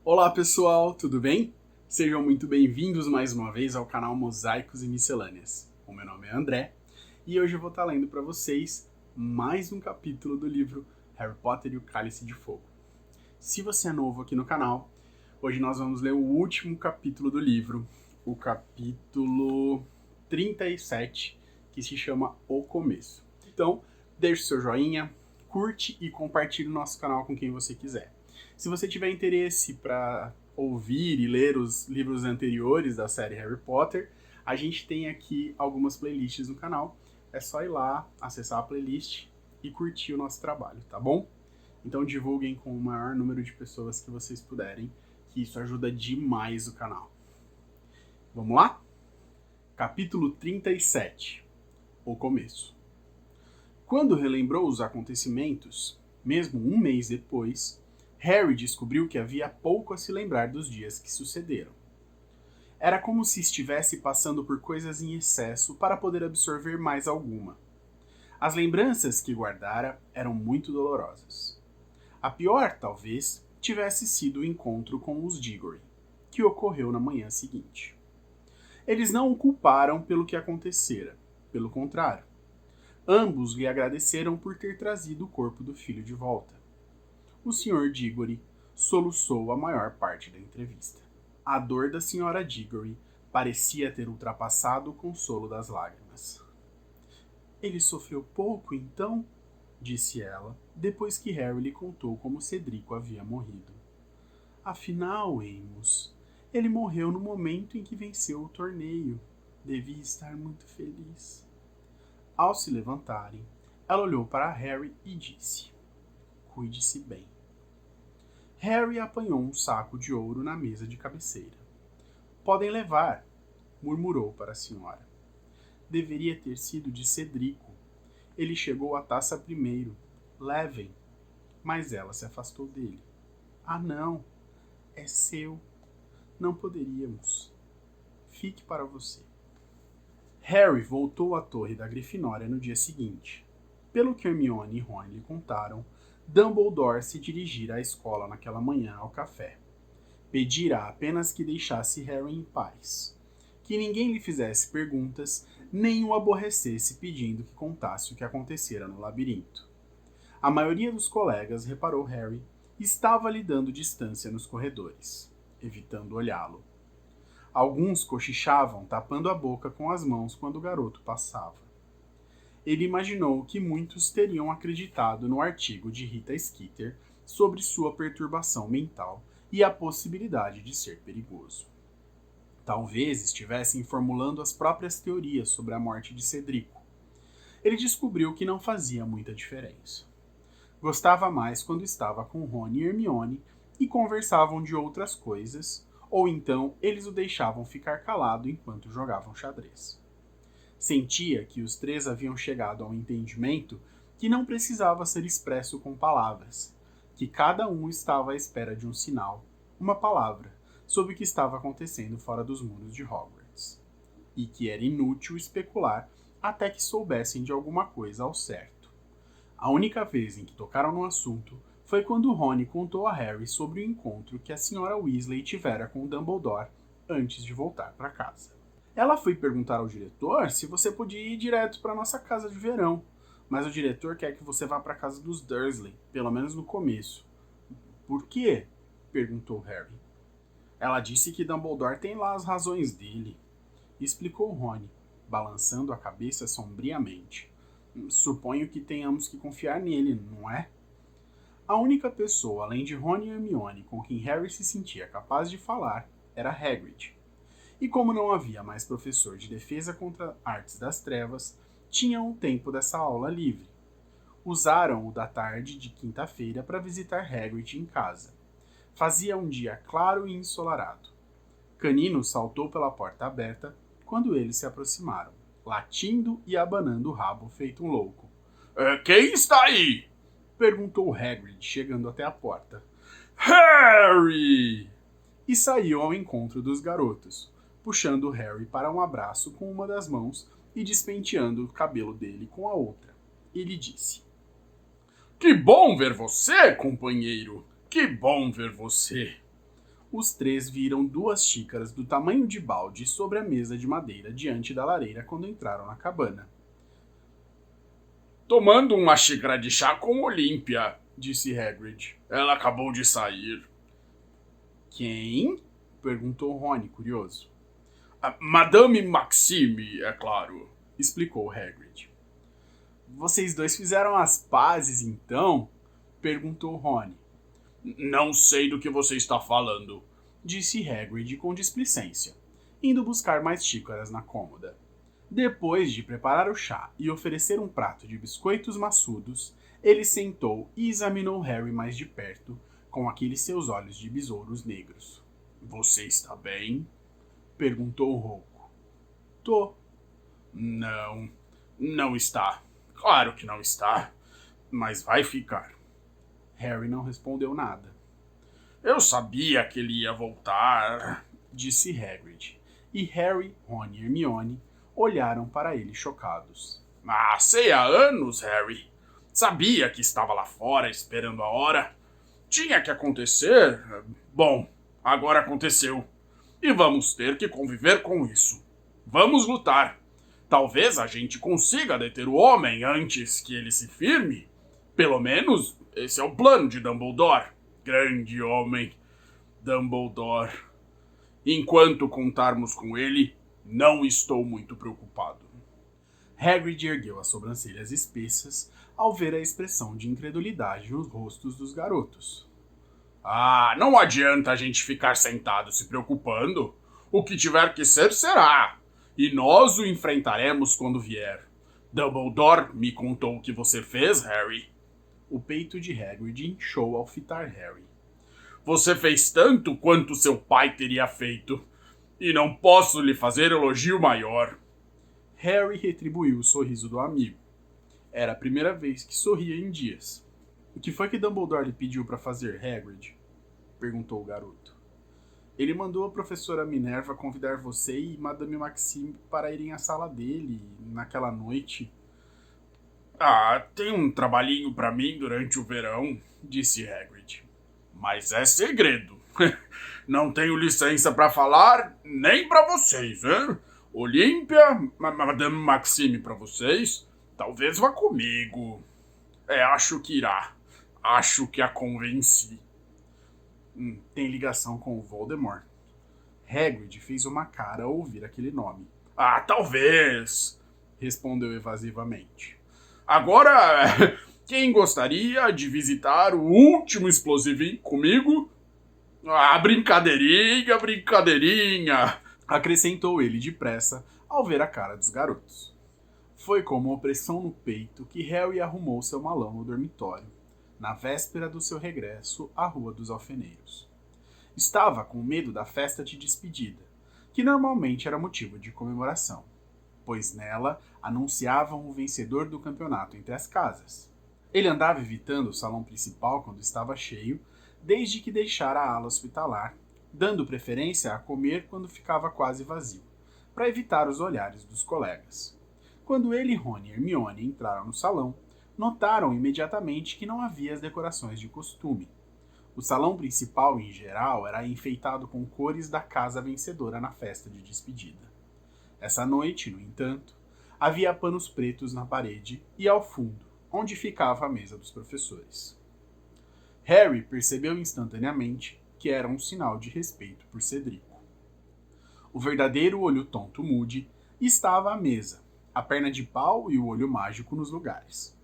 Olá pessoal, tudo bem? Sejam muito bem-vindos mais uma vez ao canal Mosaicos e Miscelâneas. O meu nome é André e hoje eu vou estar lendo para vocês mais um capítulo do livro Harry Potter e o Cálice de Fogo. Se você é novo aqui no canal, hoje nós vamos ler o último capítulo do livro, o capítulo 37, que se chama O Começo. Então, deixe o seu joinha, curte e compartilhe o nosso canal com quem você quiser. Se você tiver interesse para ouvir e ler os livros anteriores da série Harry Potter, a gente tem aqui algumas playlists no canal. É só ir lá, acessar a playlist e curtir o nosso trabalho, tá bom? Então divulguem com o maior número de pessoas que vocês puderem, que isso ajuda demais o canal. Vamos lá? Capítulo 37. O Começo. Quando relembrou os acontecimentos, mesmo um mês depois, Harry descobriu que havia pouco a se lembrar dos dias que sucederam. Era como se estivesse passando por coisas em excesso para poder absorver mais alguma. As lembranças que guardara eram muito dolorosas. A pior, talvez, tivesse sido o encontro com os Diggory, que ocorreu na manhã seguinte. Eles não o culparam pelo que acontecera, pelo contrário. Ambos lhe agradeceram por ter trazido o corpo do filho de volta. O Sr. Diggory soluçou a maior parte da entrevista. A dor da Sra. Diggory parecia ter ultrapassado o consolo das lágrimas. Ele sofreu pouco, então? Disse ela, depois que Harry lhe contou como Cedrico havia morrido. Afinal, Amos, ele morreu no momento em que venceu o torneio. Devia estar muito feliz. Ao se levantarem, ela olhou para Harry e disse: Cuide-se bem. Harry apanhou um saco de ouro na mesa de cabeceira. Podem levar, murmurou para a senhora. Deveria ter sido de Cedrico. Ele chegou à taça primeiro. Levem. Mas ela se afastou dele. Ah, não. É seu. Não poderíamos. Fique para você. Harry voltou à torre da Grifinória no dia seguinte. Pelo que Hermione e Ron lhe contaram, Dumbledore se dirigira à escola naquela manhã ao café. Pedira apenas que deixasse Harry em paz. Que ninguém lhe fizesse perguntas, nem o aborrecesse pedindo que contasse o que acontecera no labirinto. A maioria dos colegas reparou Harry e estava lhe dando distância nos corredores, evitando olhá-lo. Alguns cochichavam, tapando a boca com as mãos quando o garoto passava. Ele imaginou que muitos teriam acreditado no artigo de Rita Skeeter sobre sua perturbação mental e a possibilidade de ser perigoso. Talvez estivessem formulando as próprias teorias sobre a morte de Cedrico. Ele descobriu que não fazia muita diferença. Gostava mais quando estava com Ron e Hermione e conversavam de outras coisas, ou então eles o deixavam ficar calado enquanto jogavam xadrez. Sentia que os três haviam chegado ao entendimento que não precisava ser expresso com palavras, que cada um estava à espera de um sinal, uma palavra, sobre o que estava acontecendo fora dos muros de Hogwarts, e que era inútil especular até que soubessem de alguma coisa ao certo. A única vez em que tocaram no assunto foi quando Ron contou a Harry sobre o encontro que a Sra. Weasley tivera com o Dumbledore antes de voltar para casa. Ela foi perguntar ao diretor se você podia ir direto para nossa casa de verão, mas o diretor quer que você vá para a casa dos Dursley, pelo menos no começo. Por quê? Perguntou Harry. Ela disse que Dumbledore tem lá as razões dele, explicou Ron, balançando a cabeça sombriamente. Suponho que tenhamos que confiar nele, não é? A única pessoa, além de Ron e Hermione, com quem Harry se sentia capaz de falar, era Hagrid. E como não havia mais professor de defesa contra artes das trevas, tinham o tempo dessa aula livre. Usaram o da tarde de quinta-feira para visitar Hagrid em casa. Fazia um dia claro e ensolarado. Canino saltou pela porta aberta quando eles se aproximaram, latindo e abanando o rabo feito um louco. Quem está aí? Perguntou Hagrid, chegando até a porta. Harry! E saiu ao encontro dos garotos, puxando Harry para um abraço com uma das mãos e despenteando o cabelo dele com a outra. Ele disse: Que bom ver você, companheiro! Que bom ver você! Os três viram 2 xícaras do tamanho de balde sobre a mesa de madeira diante da lareira quando entraram na cabana. Tomando uma xícara de chá com Olímpia, disse Hagrid. Ela acabou de sair. Quem? Perguntou Rony, curioso. Madame Maxime, é claro, explicou Hagrid. Vocês dois fizeram as pazes, então? Perguntou Rony. Não sei do que você está falando, disse Hagrid com displicência, indo buscar mais xícaras na cômoda. Depois de preparar o chá e oferecer um prato de biscoitos maçudos, ele sentou e examinou Harry mais de perto, com aqueles seus olhos de besouros negros. Você está bem? Perguntou rouco. Tô. Não está. Claro que não está. Mas vai ficar. Harry não respondeu nada. Eu sabia que ele ia voltar, disse Hagrid. E Harry, Rony e Hermione olharam para ele chocados. Sei há anos, Harry. Sabia que estava lá fora esperando a hora. Tinha que acontecer. Bom, agora aconteceu. E vamos ter que conviver com isso. Vamos lutar. Talvez a gente consiga deter o homem antes que ele se firme. Pelo menos, esse é o plano de Dumbledore. Grande homem, Dumbledore. Enquanto contarmos com ele, não estou muito preocupado. Hagrid ergueu as sobrancelhas espessas ao ver a expressão de incredulidade nos rostos dos garotos. Não adianta a gente ficar sentado se preocupando. O que tiver que ser, será. E nós o enfrentaremos quando vier. Dumbledore me contou o que você fez, Harry. O peito de Hagrid inchou ao fitar Harry. Você fez tanto quanto seu pai teria feito. E não posso lhe fazer elogio maior. Harry retribuiu o sorriso do amigo. Era a primeira vez que sorria em dias. O que foi que Dumbledore lhe pediu para fazer, Hagrid? Perguntou o garoto. Ele mandou a professora Minerva convidar você e Madame Maxime para irem à sala dele naquela noite. Tem um trabalhinho para mim durante o verão, disse Hagrid. Mas é segredo. Não tenho licença para falar nem para vocês, hein? Olímpia, Madame Maxime para vocês. Talvez vá comigo. Acho que irá. Acho que a convenci. Tem ligação com o Voldemort? Hagrid fez uma cara ao ouvir aquele nome. Talvez, respondeu evasivamente. Agora, quem gostaria de visitar o último explosivinho comigo? Brincadeirinha, acrescentou ele depressa ao ver a cara dos garotos. Foi com uma opressão no peito que Harry arrumou seu malão no dormitório, na véspera do seu regresso à Rua dos Alfeneiros. Estava com medo da festa de despedida, que normalmente era motivo de comemoração, pois nela anunciavam o vencedor do campeonato entre as casas. Ele andava evitando o salão principal quando estava cheio, desde que deixara a ala hospitalar, dando preferência a comer quando ficava quase vazio, para evitar os olhares dos colegas. Quando ele, Rony e Hermione entraram no salão, notaram imediatamente que não havia as decorações de costume. O salão principal, em geral, era enfeitado com cores da casa vencedora na festa de despedida. Essa noite, no entanto, havia panos pretos na parede e ao fundo, onde ficava a mesa dos professores. Harry percebeu instantaneamente que era um sinal de respeito por Cedrico. O verdadeiro olho tonto Moody estava à mesa, a perna de pau e o olho mágico nos lugares.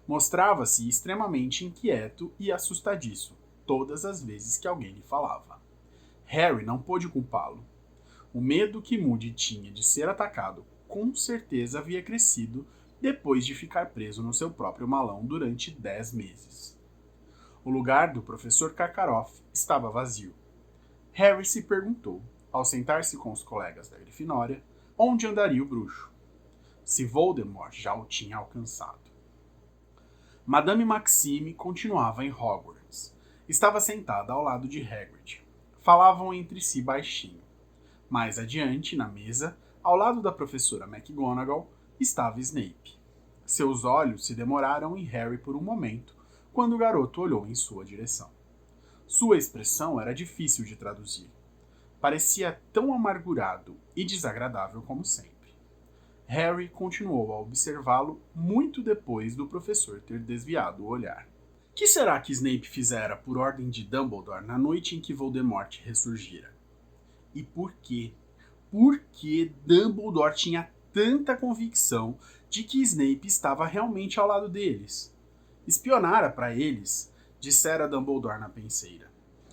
Mostrava-se extremamente inquieto e assustadiço todas as vezes que alguém lhe falava. Harry não pôde culpá-lo. O medo que Moody tinha de ser atacado com certeza havia crescido depois de ficar preso no seu próprio malão durante 10 meses. O lugar do professor Karkaroff estava vazio. Harry se perguntou, ao sentar-se com os colegas da Grifinória, onde andaria o bruxo. Se Voldemort já o tinha alcançado. Madame Maxime continuava em Hogwarts. Estava sentada ao lado de Hagrid. Falavam entre si baixinho. Mais adiante, na mesa, ao lado da professora McGonagall, estava Snape. Seus olhos se demoraram em Harry por um momento, quando o garoto olhou em sua direção. Sua expressão era difícil de traduzir. Parecia tão amargurado e desagradável como sempre. Harry continuou a observá-lo muito depois do professor ter desviado o olhar. Que será que Snape fizera por ordem de Dumbledore na noite em que Voldemort ressurgira? E por quê? Por que Dumbledore tinha tanta convicção de que Snape estava realmente ao lado deles? Espionara para eles, dissera Dumbledore na penseira.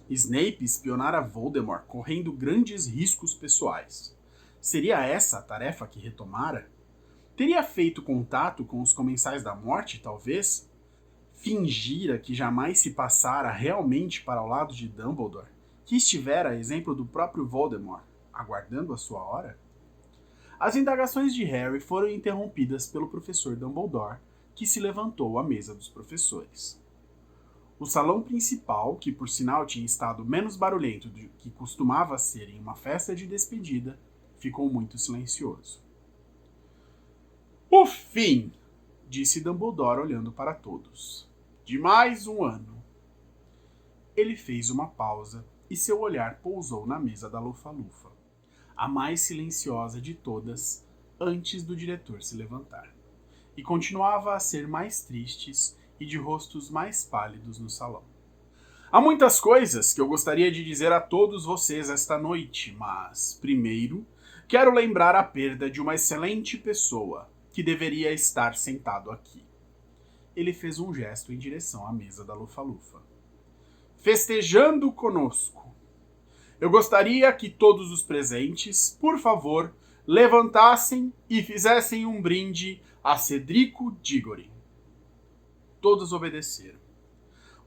Snape espionara Voldemort correndo grandes riscos pessoais. Seria essa a tarefa que retomara? Teria feito contato com os Comensais da Morte, talvez? Fingira que jamais se passara realmente para o lado de Dumbledore, que estivera a exemplo do próprio Voldemort, aguardando a sua hora? As indagações de Harry foram interrompidas pelo professor Dumbledore, que se levantou à mesa dos professores. O salão principal, que por sinal tinha estado menos barulhento do que costumava ser em uma festa de despedida, ficou muito silencioso. O fim, disse Dumbledore olhando para todos, de mais um ano. Ele fez uma pausa e seu olhar pousou na mesa da Lufa-Lufa, a mais silenciosa de todas antes do diretor se levantar, e continuava a ser mais tristes e de rostos mais pálidos no salão. Há muitas coisas que eu gostaria de dizer a todos vocês esta noite, mas, primeiro, quero lembrar a perda de uma excelente pessoa que deveria estar sentado aqui. Ele fez um gesto em direção à mesa da Lufa-Lufa. Festejando conosco. Eu gostaria que todos os presentes, por favor, levantassem e fizessem um brinde a Cedrico Diggory. Todos obedeceram.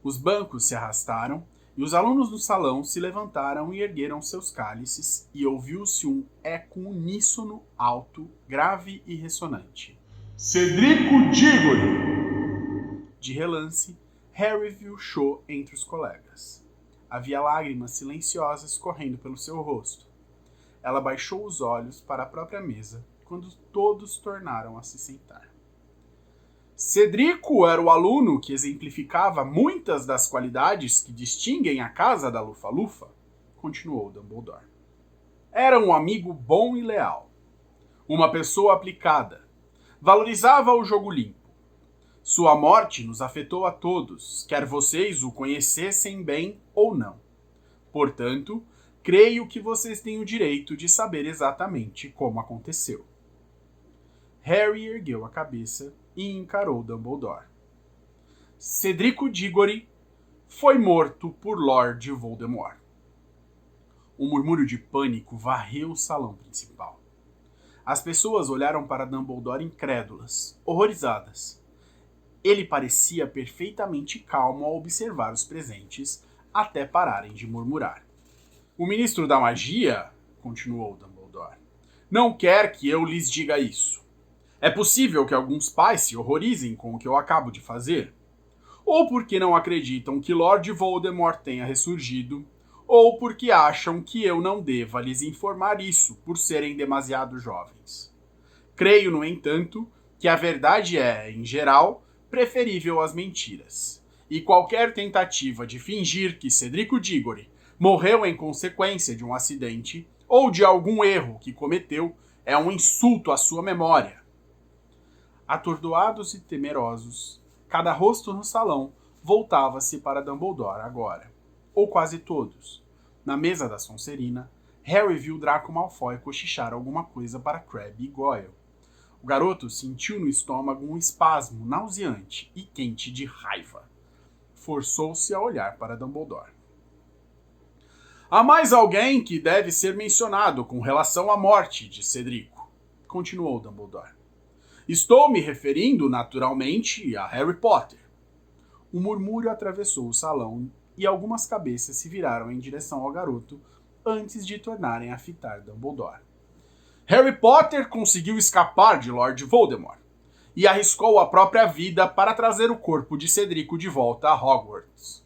Os bancos se arrastaram e os alunos do salão se levantaram e ergueram seus cálices e ouviu-se um eco uníssono, alto, grave e ressonante. Cedrico Diggory! De relance, Harry viu Cho entre os colegas. Havia lágrimas silenciosas correndo pelo seu rosto. Ela baixou os olhos para a própria mesa quando todos tornaram a se sentar. Cedrico era o aluno que exemplificava muitas das qualidades que distinguem a casa da Lufa-Lufa, continuou Dumbledore. Era um amigo bom e leal. Uma pessoa aplicada. Valorizava o jogo limpo. Sua morte nos afetou a todos, quer vocês o conhecessem bem ou não. Portanto, creio que vocês têm o direito de saber exatamente como aconteceu. Harry ergueu a cabeça e encarou Dumbledore. Cedrico Diggory foi morto por Lord Voldemort. Um murmúrio de pânico varreu o salão principal. As pessoas olharam para Dumbledore incrédulas, horrorizadas. Ele parecia perfeitamente calmo ao observar os presentes, até pararem de murmurar. O ministro da magia, continuou Dumbledore, não quer que eu lhes diga isso. É possível que alguns pais se horrorizem com o que eu acabo de fazer. Ou porque não acreditam que Lord Voldemort tenha ressurgido, ou porque acham que eu não deva lhes informar isso por serem demasiado jovens. Creio, no entanto, que a verdade é, em geral, preferível às mentiras. E qualquer tentativa de fingir que Cedrico Diggory morreu em consequência de um acidente ou de algum erro que cometeu é um insulto à sua memória. Atordoados e temerosos, cada rosto no salão voltava-se para Dumbledore agora, ou quase todos. Na mesa da Sonserina, Harry viu Draco Malfoy cochichar alguma coisa para Crabbe e Goyle. O garoto sentiu no estômago um espasmo nauseante e quente de raiva. Forçou-se a olhar para Dumbledore. Há mais alguém que deve ser mencionado com relação à morte de Cedrico, continuou Dumbledore. Estou me referindo, naturalmente, a Harry Potter. Um murmúrio atravessou o salão e algumas cabeças se viraram em direção ao garoto antes de tornarem a fitar Dumbledore. Harry Potter conseguiu escapar de Lord Voldemort e arriscou a própria vida para trazer o corpo de Cedrico de volta a Hogwarts.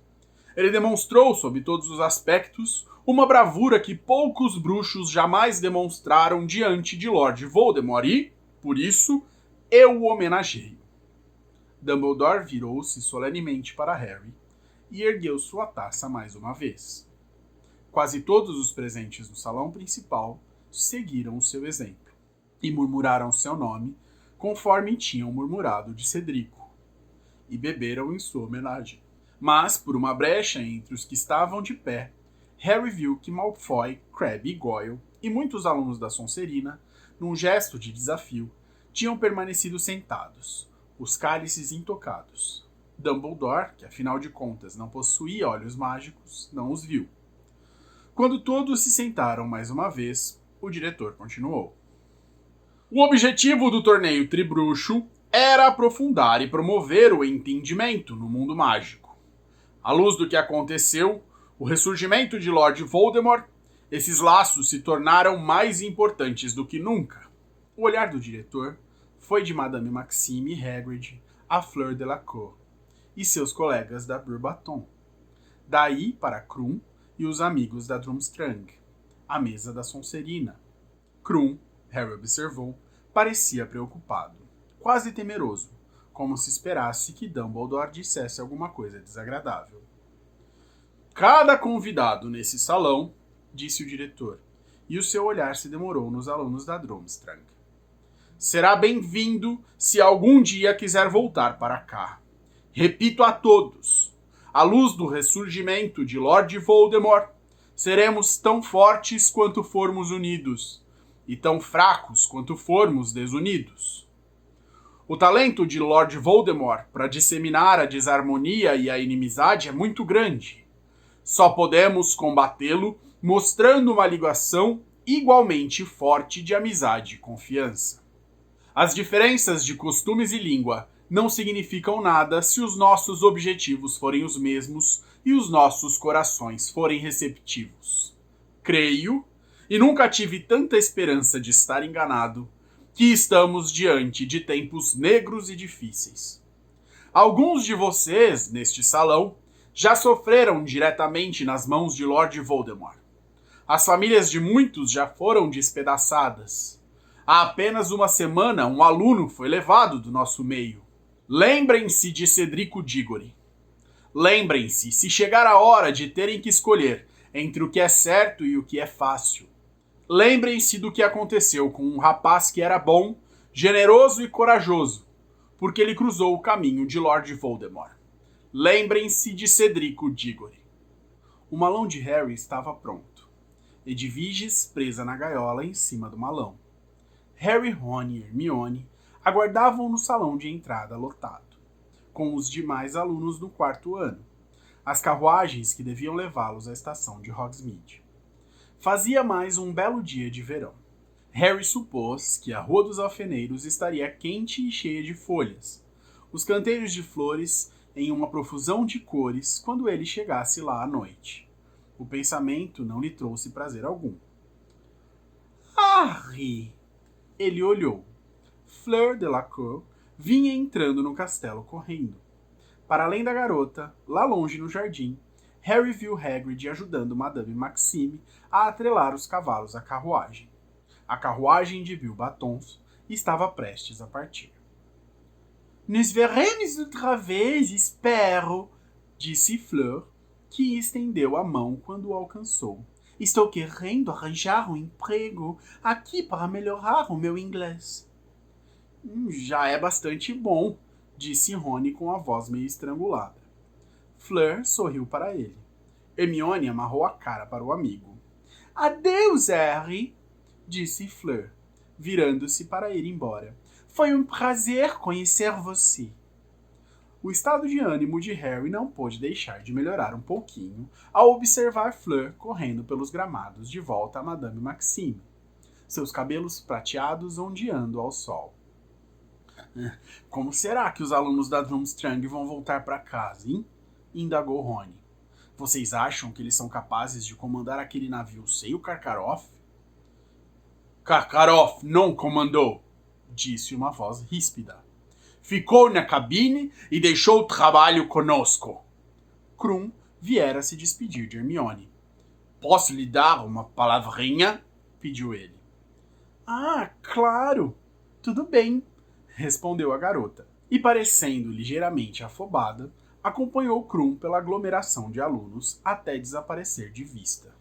Ele demonstrou, sob todos os aspectos, uma bravura que poucos bruxos jamais demonstraram diante de Lord Voldemort e, por isso, eu o homenageio. Dumbledore virou-se solenemente para Harry e ergueu sua taça mais uma vez. Quase todos os presentes no salão principal seguiram o seu exemplo e murmuraram seu nome conforme tinham murmurado de Cedrico, e beberam em sua homenagem. Mas, por uma brecha entre os que estavam de pé, Harry viu que Malfoy, Crabbe e Goyle e muitos alunos da Sonserina, num gesto de desafio, tinham permanecido sentados, os cálices intocados. Dumbledore, que afinal de contas não possuía olhos mágicos, não os viu. Quando todos se sentaram mais uma vez, o diretor continuou. O objetivo do torneio Tribruxo era aprofundar e promover o entendimento no mundo mágico. À luz do que aconteceu, o ressurgimento de Lord Voldemort, esses laços se tornaram mais importantes do que nunca. O olhar do diretor foi de Madame Maxime Hagrid a Fleur Delacour e seus colegas da Beauxbaton. Daí para Krum e os amigos da Durmstrang, a mesa da Sonserina. Krum, Harry observou, parecia preocupado, quase temeroso, como se esperasse que Dumbledore dissesse alguma coisa desagradável. Cada convidado nesse salão, disse o diretor, e o seu olhar se demorou nos alunos da Durmstrang, será bem-vindo se algum dia quiser voltar para cá. Repito a todos, à luz do ressurgimento de Lord Voldemort, seremos tão fortes quanto formos unidos, e tão fracos quanto formos desunidos. O talento de Lord Voldemort para disseminar a desarmonia e a inimizade é muito grande. Só podemos combatê-lo mostrando uma ligação igualmente forte de amizade e confiança. As diferenças de costumes e língua não significam nada se os nossos objetivos forem os mesmos e os nossos corações forem receptivos. Creio, e nunca tive tanta esperança de estar enganado, que estamos diante de tempos negros e difíceis. Alguns de vocês, neste salão, já sofreram diretamente nas mãos de Lord Voldemort. As famílias de muitos já foram despedaçadas. Há apenas uma semana, um aluno foi levado do nosso meio. Lembrem-se de Cedrico Diggory. Lembrem-se, se chegar a hora de terem que escolher entre o que é certo e o que é fácil. Lembrem-se do que aconteceu com um rapaz que era bom, generoso e corajoso, porque ele cruzou o caminho de Lord Voldemort. Lembrem-se de Cedrico Diggory. O malão de Harry estava pronto. Edviges presa na gaiola em cima do malão. Harry, Ron e Hermione aguardavam no salão de entrada lotado, com os demais alunos do quarto ano, as carruagens que deviam levá-los à estação de Hogsmeade. Fazia mais um belo dia de verão. Harry supôs que a Rua dos Alfeneiros estaria quente e cheia de folhas, os canteiros de flores em uma profusão de cores quando ele chegasse lá à noite. O pensamento não lhe trouxe prazer algum. Harry! Ele olhou. Fleur Delacour vinha entrando no castelo correndo. Para além da garota, lá longe no jardim, Harry viu Hagrid ajudando Madame Maxime a atrelar os cavalos à carruagem. A carruagem de Beauxbatons estava prestes a partir. Nos veremos outra vez, espero, disse Fleur, que estendeu a mão quando o alcançou. Estou querendo arranjar um emprego aqui para melhorar o meu inglês. Já é bastante bom, disse Rony com a voz meio estrangulada. Fleur sorriu para ele. Hermione amarrou a cara para o amigo. Adeus, Harry, disse Fleur, virando-se para ir embora. Foi um prazer conhecer você. O estado de ânimo de Harry não pôde deixar de melhorar um pouquinho ao observar Fleur correndo pelos gramados de volta a Madame Maxime, seus cabelos prateados ondeando ao sol. Como será que os alunos da Durmstrang vão voltar para casa, hein? Indagou Rony. Vocês acham que eles são capazes de comandar aquele navio sem o Karkaroff? Karkaroff não comandou, disse uma voz ríspida. Ficou na cabine e deixou o trabalho conosco. Krum viera se despedir de Hermione. Posso lhe dar uma palavrinha? Pediu ele. Ah, claro. Tudo bem, respondeu a garota. E parecendo ligeiramente afobada, acompanhou Krum pela aglomeração de alunos até desaparecer de vista.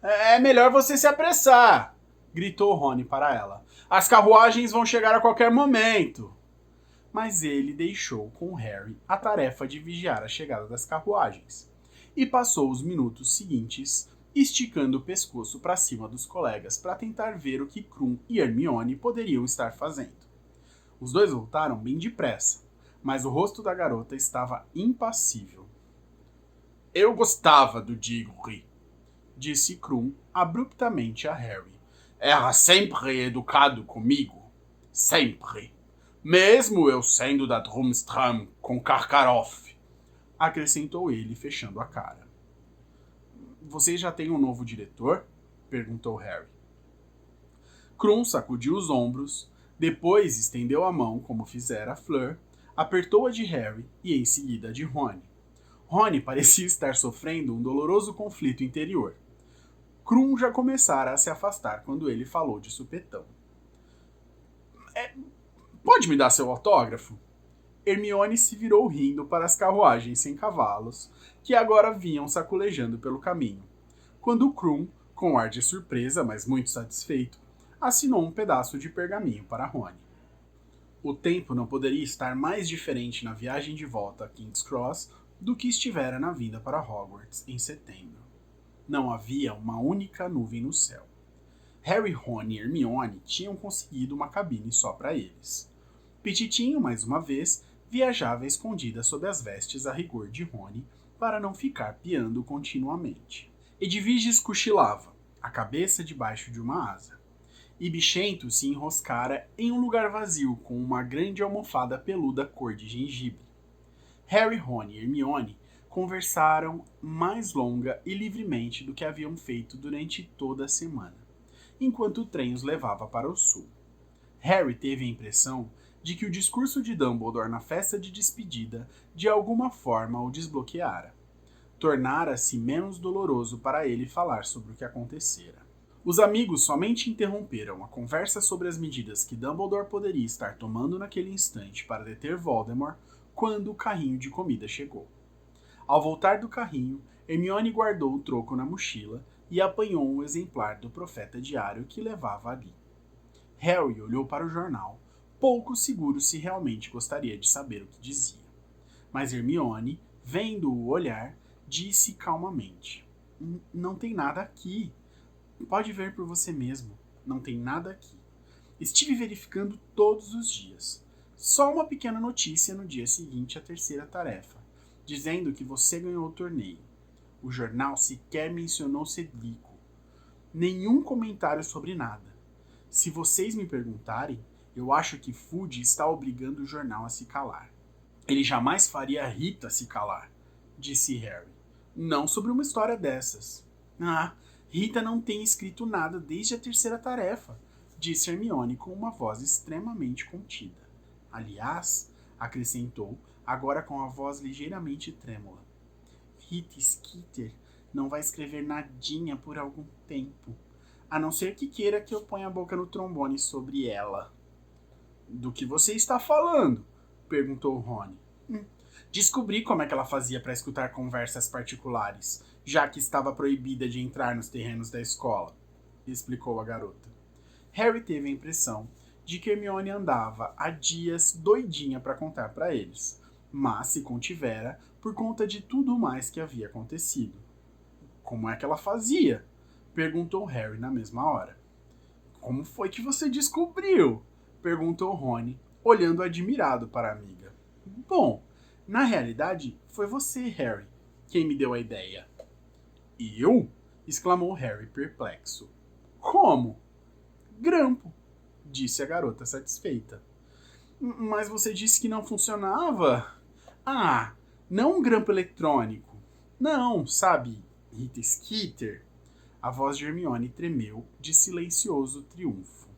É melhor você se apressar, gritou Rony para ela. As carruagens vão chegar a qualquer momento. Mas ele deixou com Harry a tarefa de vigiar a chegada das carruagens e passou os minutos seguintes esticando o pescoço para cima dos colegas para tentar ver o que Krum e Hermione poderiam estar fazendo. Os dois voltaram bem depressa, mas o rosto da garota estava impassível. Eu gostava do Diggory, disse Krum abruptamente a Harry. Era sempre educado comigo. Sempre. Mesmo eu sendo da Durmstrang com Karkaroff, acrescentou ele, fechando a cara. Vocês já têm um novo diretor? Perguntou Harry. Krum sacudiu os ombros, depois estendeu a mão como fizera Fleur, apertou a de Harry e em seguida a de Rony. Rony parecia estar sofrendo um doloroso conflito interior. Krum já começara a se afastar quando ele falou de supetão. Pode me dar seu autógrafo? Hermione se virou rindo para as carruagens sem cavalos, que agora vinham saculejando pelo caminho, quando Krum, com ar de surpresa, mas muito satisfeito, assinou um pedaço de pergaminho para Rony. O tempo não poderia estar mais diferente na viagem de volta a King's Cross do que estivera na vinda para Hogwarts em setembro. Não havia uma única nuvem no céu. Harry, Rony e Hermione tinham conseguido uma cabine só para eles. Petitinho, mais uma vez, viajava escondida sob as vestes a rigor de Rony para não ficar piando continuamente. Edviges cochilava, a cabeça debaixo de uma asa. E Bichento se enroscara em um lugar vazio com uma grande almofada peluda cor de gengibre. Harry, Rony e Hermione conversaram mais longa e livremente do que haviam feito durante toda a semana, enquanto o trem os levava para o sul. Harry teve a impressão de que o discurso de Dumbledore na festa de despedida de alguma forma o desbloqueara. Tornara-se menos doloroso para ele falar sobre o que acontecera. Os amigos somente interromperam a conversa sobre as medidas que Dumbledore poderia estar tomando naquele instante para deter Voldemort quando o carrinho de comida chegou. Ao voltar do carrinho, Hermione guardou o troco na mochila e apanhou um exemplar do Profeta Diário que levava ali. Harry olhou para o jornal, pouco seguro se realmente gostaria de saber o que dizia. Mas Hermione, vendo-o olhar, disse calmamente: Não tem nada aqui. Pode ver por você mesmo. Não tem nada aqui. Estive verificando todos os dias. Só uma pequena notícia no dia seguinte à terceira tarefa, dizendo que você ganhou o torneio. O jornal sequer mencionou Cedrico. Nenhum comentário sobre nada. Se vocês me perguntarem, eu acho que Fudge está obrigando o jornal a se calar. Ele jamais faria Rita se calar, disse Harry. Não sobre uma história dessas. Rita não tem escrito nada desde a terceira tarefa, disse Hermione com uma voz extremamente contida. Aliás, acrescentou, agora com a voz ligeiramente trêmula, Rita Skeeter não vai escrever nadinha por algum tempo, a não ser que queira que eu ponha a boca no trombone sobre ela. Do que você está falando? Perguntou Rony. Descobri como é que ela fazia para escutar conversas particulares, já que estava proibida de entrar nos terrenos da escola, explicou a garota. Harry teve a impressão de que Hermione andava há dias doidinha para contar para eles, mas se contivera por conta de tudo mais que havia acontecido. Como é que ela fazia? Perguntou Harry na mesma hora. Como foi que você descobriu? Perguntou Rony, olhando admirado para a amiga. Bom, na realidade, foi você, Harry, quem me deu a ideia. Eu? Exclamou Harry perplexo. Como? Grampo, disse a garota satisfeita. Mas você disse que não funcionava? Não um grampo eletrônico. Não, sabe, Rita Skeeter? A voz de Hermione tremeu de silencioso triunfo.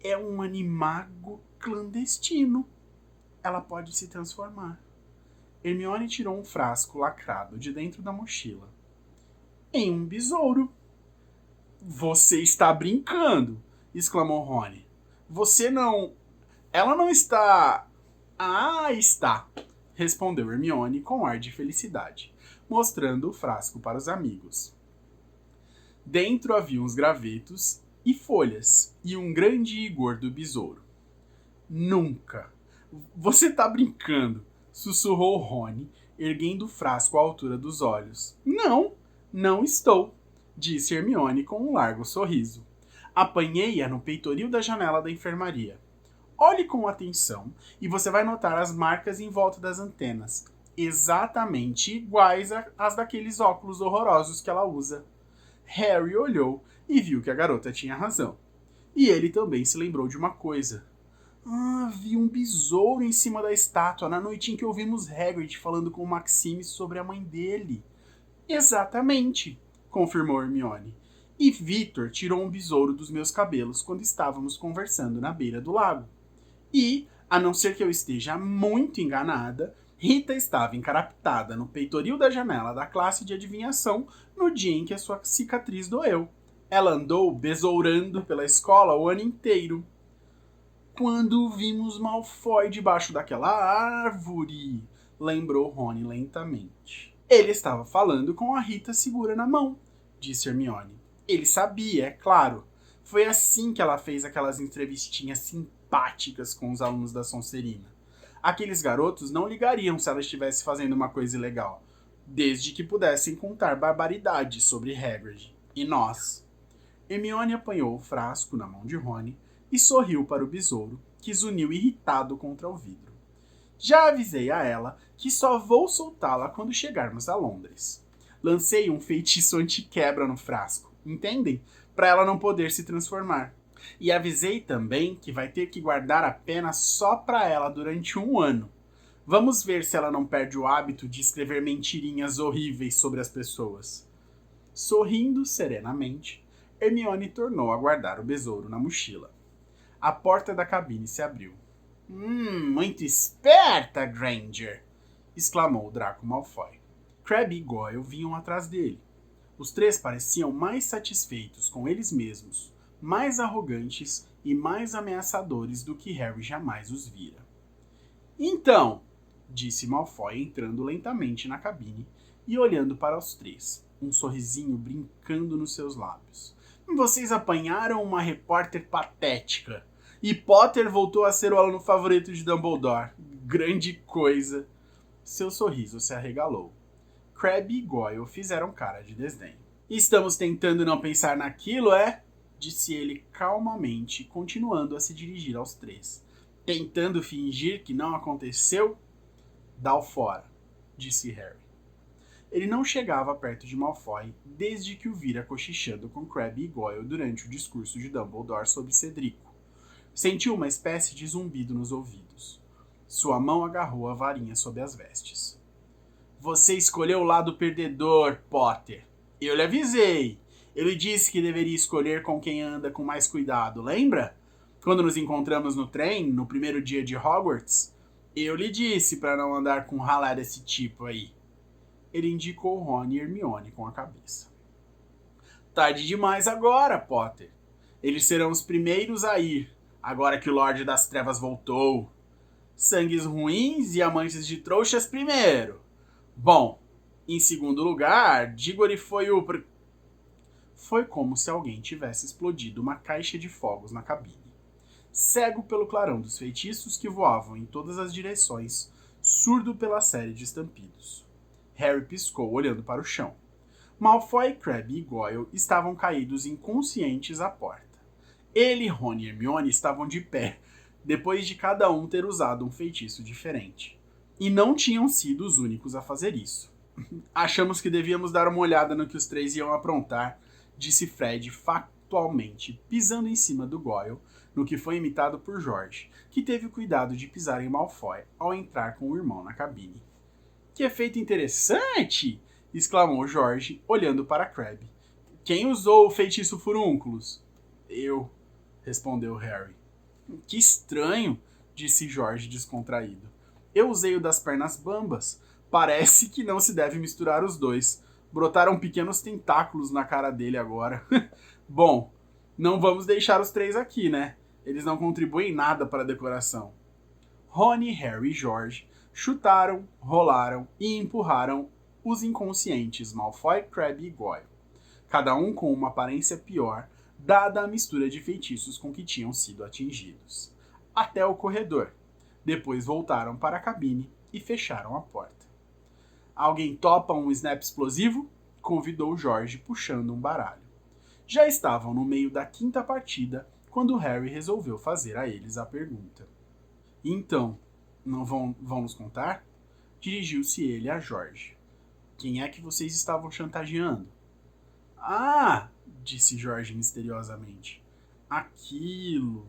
É um animago clandestino. Ela pode se transformar. Hermione tirou um frasco lacrado de dentro da mochila. Em um besouro. Você está brincando, exclamou Rony. Você não... Ela não está... Está. respondeu Hermione com ar de felicidade, mostrando o frasco para os amigos. Dentro havia uns gravetos e folhas, e um grande e gordo besouro. Nunca! Você tá brincando! Sussurrou Rony, erguendo o frasco à altura dos olhos. Não, não estou, disse Hermione com um largo sorriso. Apanhei-a no peitoril da janela da enfermaria. Olhe com atenção e você vai notar as marcas em volta das antenas, exatamente iguais às daqueles óculos horrorosos que ela usa. Harry olhou e viu que a garota tinha razão. E ele também se lembrou de uma coisa. Vi um besouro em cima da estátua na noite em que ouvimos Hagrid falando com Maximus sobre a mãe dele. Exatamente, confirmou Hermione. E Victor tirou um besouro dos meus cabelos quando estávamos conversando na beira do lago. E, a não ser que eu esteja muito enganada, Rita estava encarapitada no peitoril da janela da classe de adivinhação no dia em que a sua cicatriz doeu. Ela andou besourando pela escola o ano inteiro. Quando vimos Malfoy debaixo daquela árvore, lembrou Rony lentamente. Ele estava falando com a Rita segura na mão, disse Hermione. Ele sabia, é claro. Foi assim que ela fez aquelas entrevistinhas simpáticas com os alunos da Sonserina. Aqueles garotos não ligariam se ela estivesse fazendo uma coisa ilegal, desde que pudessem contar barbaridades sobre Hagrid. E nós? Hermione apanhou o frasco na mão de Rony e sorriu para o besouro, que zuniu irritado contra o vidro. Já avisei a ela que só vou soltá-la quando chegarmos a Londres. Lancei um feitiço anti-quebra no frasco, entendem? Para ela não poder se transformar. E avisei também que vai ter que guardar a pena só para ela durante 1 ano. Vamos ver se ela não perde o hábito de escrever mentirinhas horríveis sobre as pessoas. Sorrindo serenamente, Hermione tornou a guardar o besouro na mochila. A porta da cabine se abriu. Muito esperta, Granger! Exclamou Draco Malfoy. Crabbe e Goyle vinham atrás dele. Os 3 pareciam mais satisfeitos com eles mesmos, mais arrogantes e mais ameaçadores do que Harry jamais os vira. Então, disse Malfoy entrando lentamente na cabine e olhando para os 3, um sorrisinho brincando nos seus lábios. Vocês apanharam uma repórter patética. E Potter voltou a ser o aluno favorito de Dumbledore. Grande coisa. Seu sorriso se arregalou. Crabbe e Goyle fizeram cara de desdém. Estamos tentando não pensar naquilo, é? Disse ele calmamente, continuando a se dirigir aos 3. Tentando fingir que não aconteceu? Dá-o fora, disse Harry. Ele não chegava perto de Malfoy desde que o vira cochichando com Crabbe e Goyle durante o discurso de Dumbledore sobre Cedrico. Sentiu uma espécie de zumbido nos ouvidos. Sua mão agarrou a varinha sob as vestes. Você escolheu o lado perdedor, Potter. Eu lhe avisei. Eu lhe disse que deveria escolher com quem anda com mais cuidado, lembra? Quando nos encontramos no trem, no primeiro dia de Hogwarts, eu lhe disse para não andar com um ralé desse tipo aí. Ele indicou Rony e Hermione com a cabeça. Tarde demais agora, Potter. Eles serão os primeiros a ir, agora que o Lorde das Trevas voltou. Sangues ruins e amantes de trouxas primeiro. Bom, em segundo lugar, Diggory foi o... Foi como se alguém tivesse explodido uma caixa de fogos na cabine. Cego pelo clarão dos feitiços que voavam em todas as direções, surdo pela série de estampidos. Harry piscou olhando para o chão. Malfoy, Crabbe e Goyle estavam caídos inconscientes à porta. Ele, Rony e Hermione estavam de pé, depois de cada um ter usado um feitiço diferente. E não tinham sido os únicos a fazer isso. Achamos que devíamos dar uma olhada no que os 3 iam aprontar, disse Fred factualmente, pisando em cima do Goyle, no que foi imitado por George, que teve o cuidado de pisar em Malfoy ao entrar com o irmão na cabine. Que efeito interessante! Exclamou George, olhando para Crabbe. Quem usou o feitiço furúnculos? Eu, respondeu Harry. Que estranho, disse George descontraído. Eu usei o das pernas bambas. Parece que não se deve misturar os dois. Brotaram pequenos tentáculos na cara dele agora. Bom, não vamos deixar os 3 aqui, né? Eles não contribuem nada para a decoração. Rony, Harry e George Chutaram, rolaram e empurraram os inconscientes Malfoy, Crabbe e Goyle, cada um com uma aparência pior, dada a mistura de feitiços com que tinham sido atingidos, até o corredor. Depois voltaram para a cabine e fecharam a porta. Alguém topa um snap explosivo? Convidou Jorge, puxando um baralho. Já estavam no meio da quinta partida quando Harry resolveu fazer a eles a pergunta. Então, não vão nos contar? Dirigiu-se ele a Jorge. Quem é que vocês estavam chantageando? Ah, disse Jorge misteriosamente. Aquilo.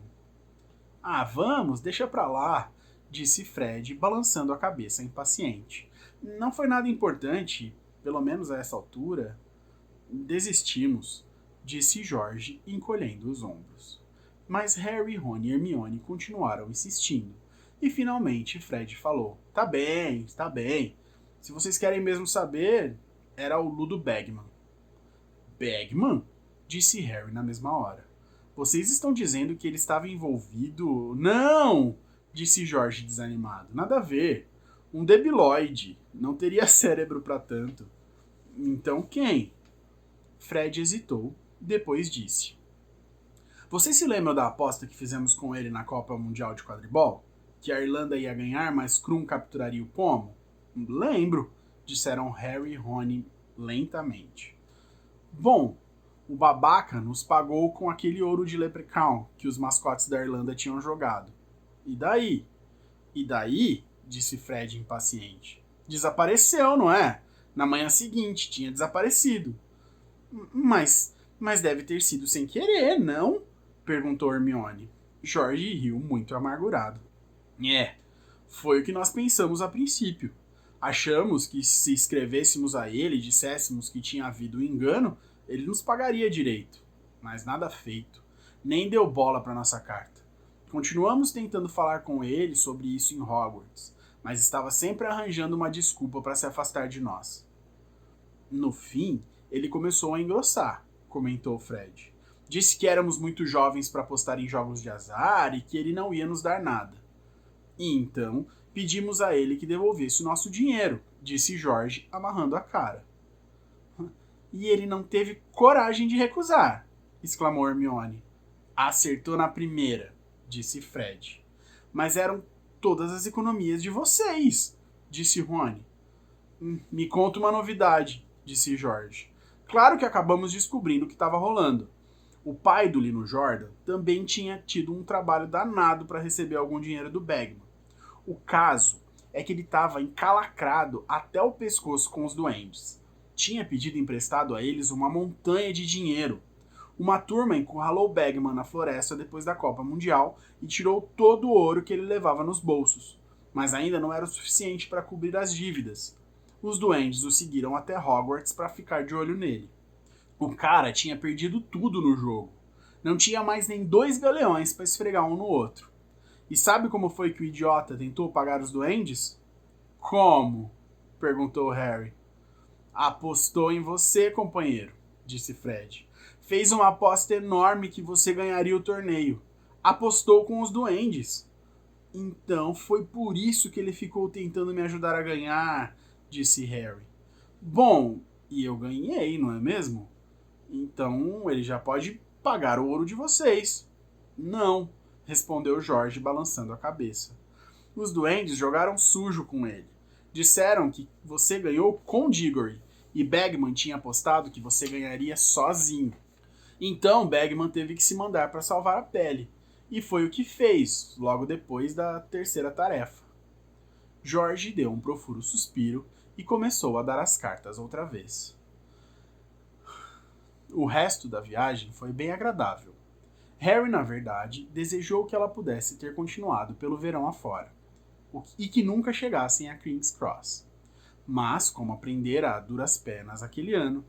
Ah, vamos, deixa pra lá, disse Fred, balançando a cabeça impaciente. Não foi nada importante, pelo menos a essa altura. Desistimos, disse Jorge, encolhendo os ombros. Mas Harry, Ron e Hermione continuaram insistindo. E finalmente Fred falou. Tá bem. Se vocês querem mesmo saber, era o Ludo Bagman. Bagman? Disse Harry na mesma hora. Vocês estão dizendo que ele estava envolvido... Não! Disse Jorge desanimado. Nada a ver. Um debilóide. Não teria cérebro para tanto. Então quem? Fred hesitou, depois disse. Vocês se lembram da aposta que fizemos com ele na Copa Mundial de Quadribol? Que a Irlanda ia ganhar, mas Krum capturaria o pomo? Lembro, disseram Harry e Rony lentamente. Bom, o babaca nos pagou com aquele ouro de Leprechaun que os mascotes da Irlanda tinham jogado. E daí? E daí? Disse Fred impaciente. Desapareceu, não é? Na manhã seguinte, tinha desaparecido. Mas deve ter sido sem querer, não? Perguntou Hermione. Jorge riu muito amargurado. Foi o que nós pensamos a princípio. Achamos que se escrevêssemos a ele e disséssemos que tinha havido um engano, ele nos pagaria direito. Mas nada feito. Nem deu bola para nossa carta. Continuamos tentando falar com ele sobre isso em Hogwarts, mas estava sempre arranjando uma desculpa para se afastar de nós. No fim, ele começou a engrossar, comentou Fred. Disse que éramos muito jovens para apostar em jogos de azar e que ele não ia nos dar nada. E então, pedimos a ele que devolvesse o nosso dinheiro, disse Jorge, amarrando a cara. E ele não teve coragem de recusar, exclamou Hermione. Acertou na primeira, disse Fred. Mas eram todas as economias de vocês, disse Rony. Me conta uma novidade, disse Jorge. Claro que acabamos descobrindo o que estava rolando. O pai do Lino Jordan também tinha tido um trabalho danado para receber algum dinheiro do Bagman. O caso é que ele estava encalacrado até o pescoço com os duendes. Tinha pedido emprestado a eles uma montanha de dinheiro. Uma turma encurralou Bagman na floresta depois da Copa Mundial e tirou todo o ouro que ele levava nos bolsos. Mas ainda não era o suficiente para cobrir as dívidas. Os duendes o seguiram até Hogwarts para ficar de olho nele. O cara tinha perdido tudo no jogo. Não tinha mais nem 2 galeões para esfregar um no outro. E sabe como foi que o idiota tentou pagar os duendes? Como? Perguntou Harry. Apostou em você, companheiro, disse Fred. Fez uma aposta enorme que você ganharia o torneio. Apostou com os duendes. Então foi por isso que ele ficou tentando me ajudar a ganhar, disse Harry. Bom, e eu ganhei, não é mesmo? Então ele já pode pagar o ouro de vocês. Não, respondeu Jorge, balançando a cabeça. Os duendes jogaram sujo com ele. Disseram que você ganhou com Diggory e Bagman tinha apostado que você ganharia sozinho. Então Bagman teve que se mandar para salvar a pele. E foi o que fez, logo depois da terceira tarefa. Jorge deu um profundo suspiro e começou a dar as cartas outra vez. O resto da viagem foi bem agradável. Harry, na verdade, desejou que ela pudesse ter continuado pelo verão afora, e que nunca chegassem a King's Cross. Mas, como aprendera a duras penas aquele ano,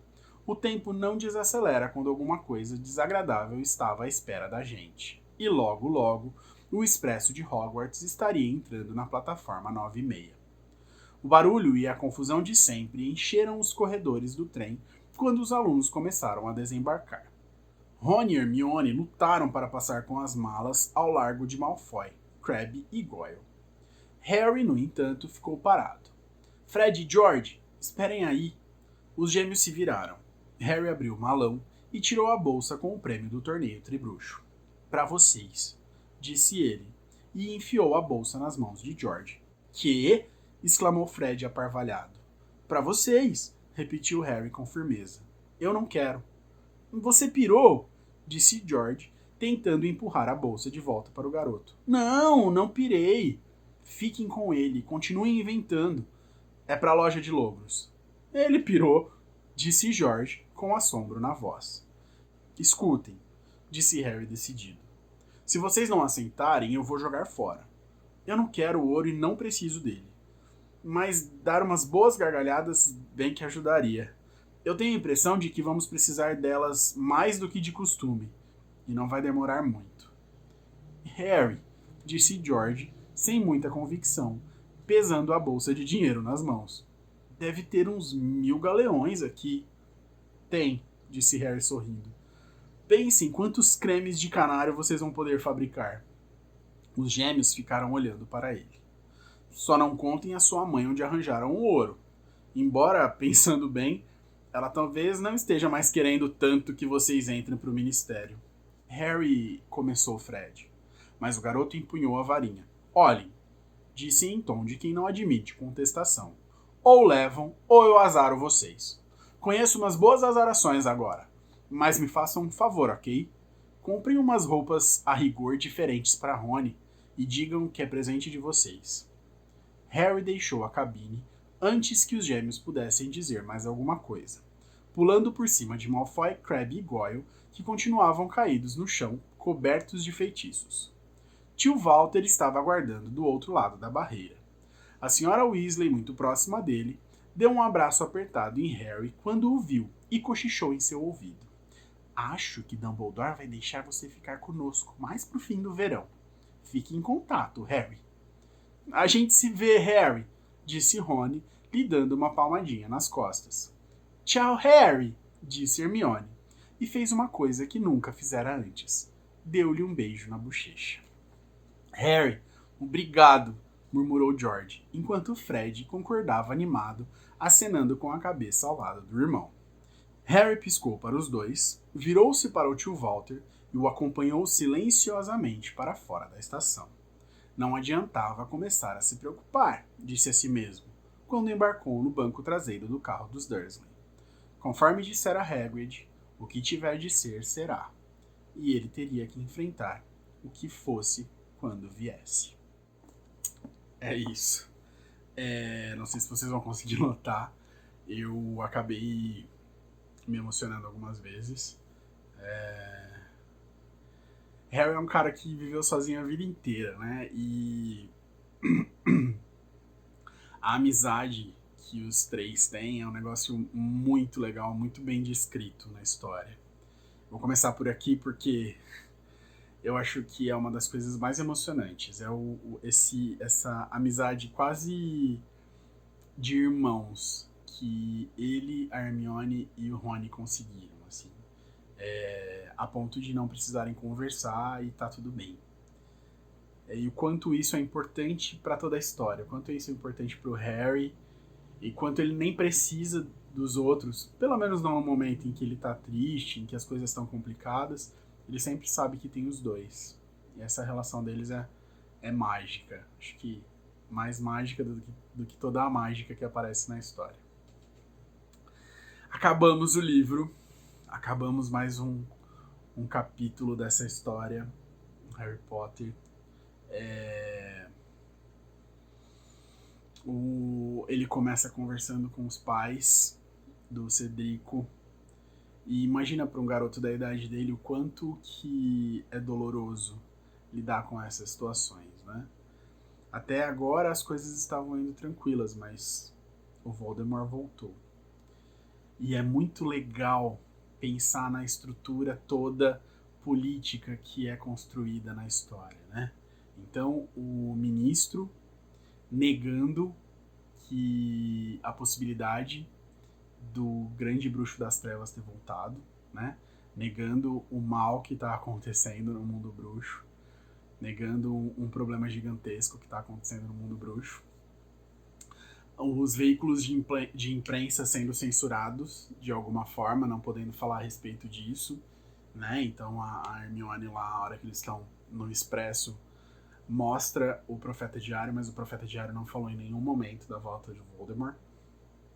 o tempo não desacelera quando alguma coisa desagradável estava à espera da gente. E logo, logo, o expresso de Hogwarts estaria entrando na plataforma 9:30. O barulho e a confusão de sempre encheram os corredores do trem quando os alunos começaram a desembarcar. Rony e Hermione lutaram para passar com as malas ao largo de Malfoy, Crabbe e Goyle. Harry, no entanto, ficou parado. Fred e George, esperem aí. Os gêmeos se viraram. Harry abriu o malão e tirou a bolsa com o prêmio do torneio Tribruxo. Para vocês, disse ele, e enfiou a bolsa nas mãos de George. Que? Exclamou Fred aparvalhado. Para vocês, repetiu Harry com firmeza. Eu não quero. Você pirou? Disse George, tentando empurrar a bolsa de volta para o garoto. Não pirei. Fiquem com ele, continuem inventando. É para a loja de logros. Ele pirou, disse George, com assombro na voz. Escutem, disse Harry decidido. Se vocês não aceitarem, eu vou jogar fora. Eu não quero o ouro e não preciso dele. Mas dar umas boas gargalhadas bem que ajudaria. Eu tenho a impressão de que vamos precisar delas mais do que de costume. E não vai demorar muito. Harry, disse George, sem muita convicção, pesando a bolsa de dinheiro nas mãos. Deve ter uns 1000 galeões aqui. Tem, disse Harry sorrindo. Pensem quantos cremes de canário vocês vão poder fabricar. Os gêmeos ficaram olhando para ele. Só não contem a sua mãe onde arranjaram o ouro. Embora, pensando bem, ela talvez não esteja mais querendo tanto que vocês entrem para o ministério. Harry, começou Fred, mas o garoto empunhou a varinha. Olhem, disse em tom de quem não admite contestação. Ou levam, ou eu azaro vocês. Conheço umas boas azarações agora, mas me façam um favor, ok? Comprem umas roupas a rigor diferentes para Rony e digam que é presente de vocês. Harry deixou a cabine antes que os gêmeos pudessem dizer mais alguma coisa, pulando por cima de Malfoy, Crabbe e Goyle, que continuavam caídos no chão, cobertos de feitiços. Tio Walter estava aguardando do outro lado da barreira. A senhora Weasley, muito próxima dele, deu um abraço apertado em Harry quando o viu e cochichou em seu ouvido. Acho que Dumbledore vai deixar você ficar conosco mais pro fim do verão. Fique em contato, Harry. A gente se vê, Harry, disse Rony, lhe dando uma palmadinha nas costas. Tchau, Harry, disse Hermione, e fez uma coisa que nunca fizera antes. Deu-lhe um beijo na bochecha. Harry, obrigado, murmurou George, enquanto Fred concordava animado, acenando com a cabeça ao lado do irmão. Harry piscou para os dois, virou-se para o tio Walter e o acompanhou silenciosamente para fora da estação. Não adiantava começar a se preocupar, disse a si mesmo, quando embarcou no banco traseiro do carro dos Dursley. Conforme dissera Hagrid, o que tiver de ser, será. E ele teria que enfrentar o que fosse quando viesse. É isso. Não sei se vocês vão conseguir notar, eu acabei me emocionando algumas vezes. Harry é um cara que viveu sozinho a vida inteira, né? E a amizade que os três têm é um negócio muito legal, muito bem descrito na história. Vou começar por aqui porque eu acho que é uma das coisas mais emocionantes. É essa amizade quase de irmãos que ele, a Hermione e o Rony conseguiram, assim. A ponto de não precisarem conversar e tá tudo bem. E o quanto isso é importante para toda a história, o quanto isso é importante pro Harry, e quanto ele nem precisa dos outros, pelo menos não no momento em que ele tá triste, em que as coisas estão complicadas, ele sempre sabe que tem os dois. E essa relação deles é mágica. Acho que mais mágica do que toda a mágica que aparece na história. Acabamos o livro. Acabamos mais um capítulo dessa história, Harry Potter. Ele começa conversando com os pais do Cedrico. E imagina para um garoto da idade dele o quanto que é doloroso lidar com essas situações, né? Até agora as coisas estavam indo tranquilas, mas o Voldemort voltou. E é muito legal pensar na estrutura toda política que é construída na história, né? Então, o ministro negando que a possibilidade do grande bruxo das trevas ter voltado, né? Negando o mal que está acontecendo no mundo bruxo. negando um problema gigantesco que está acontecendo no mundo bruxo. Os veículos de imprensa sendo censurados de alguma forma, não podendo falar a respeito disso, né? Então a Hermione lá, a hora que eles estão no Expresso, mostra o Profeta Diário, mas o Profeta Diário não falou em nenhum momento da volta de Voldemort.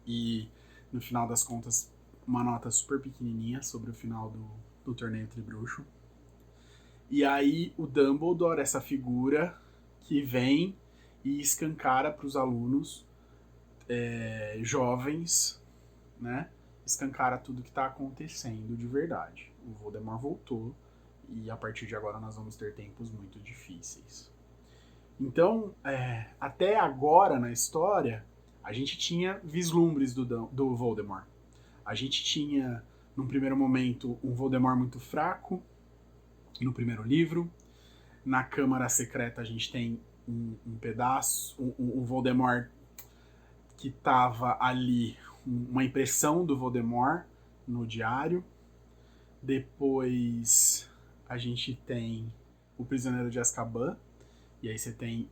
E no final das contas, uma nota super pequenininha sobre o final do torneio Tribruxo. E aí o Dumbledore, essa figura que vem e escancara para os alunos jovens, né? Escancara tudo que está acontecendo de verdade. O Voldemort voltou e a partir de agora nós vamos ter tempos muito difíceis. Então, até agora na história, a gente tinha vislumbres do Voldemort. A gente tinha, num primeiro momento, um Voldemort muito fraco, no primeiro livro. Na Câmara Secreta a gente tem um pedaço, um Voldemort que estava ali, uma impressão do Voldemort no diário. Depois a gente tem o Prisioneiro de Azkaban, e aí você tem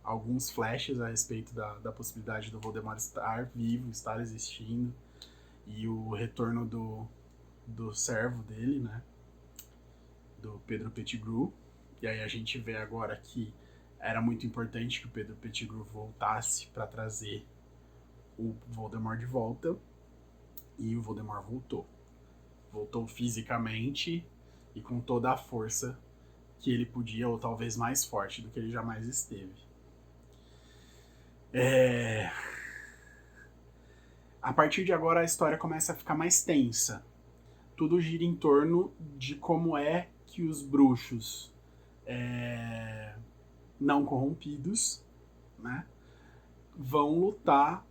alguns flashes a respeito da possibilidade do Voldemort estar vivo, estar existindo, e o retorno do servo dele, né, do Pedro Pettigrew. E aí a gente vê agora que era muito importante que o Pedro Pettigrew voltasse para trazer o Voldemort de volta, e o Voldemort voltou. Voltou fisicamente e com toda a força que ele podia, ou talvez mais forte do que ele jamais esteve. A partir de agora a história começa a ficar mais tensa. Tudo gira em torno de como é que os bruxos não corrompidos, né, vão lutar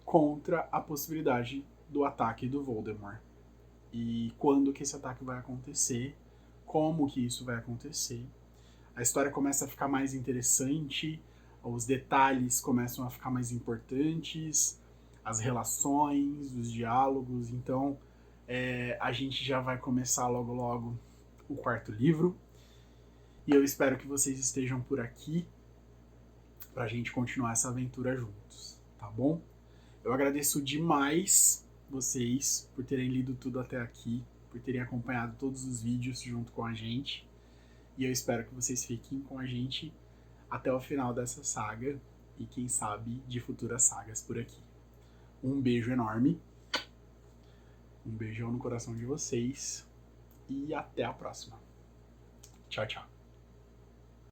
contra a possibilidade do ataque do Voldemort. E quando que esse ataque vai acontecer, como que isso vai acontecer. A história começa a ficar mais interessante, os detalhes começam a ficar mais importantes, as relações, os diálogos. Então a gente já vai começar logo logo o quarto livro. E eu espero que vocês estejam por aqui pra gente continuar essa aventura juntos, tá bom? Eu agradeço demais vocês por terem lido tudo até aqui, por terem acompanhado todos os vídeos junto com a gente. E eu espero que vocês fiquem com a gente até o final dessa saga e quem sabe de futuras sagas por aqui. Um beijo enorme, um beijão no coração de vocês e até a próxima. Tchau, tchau.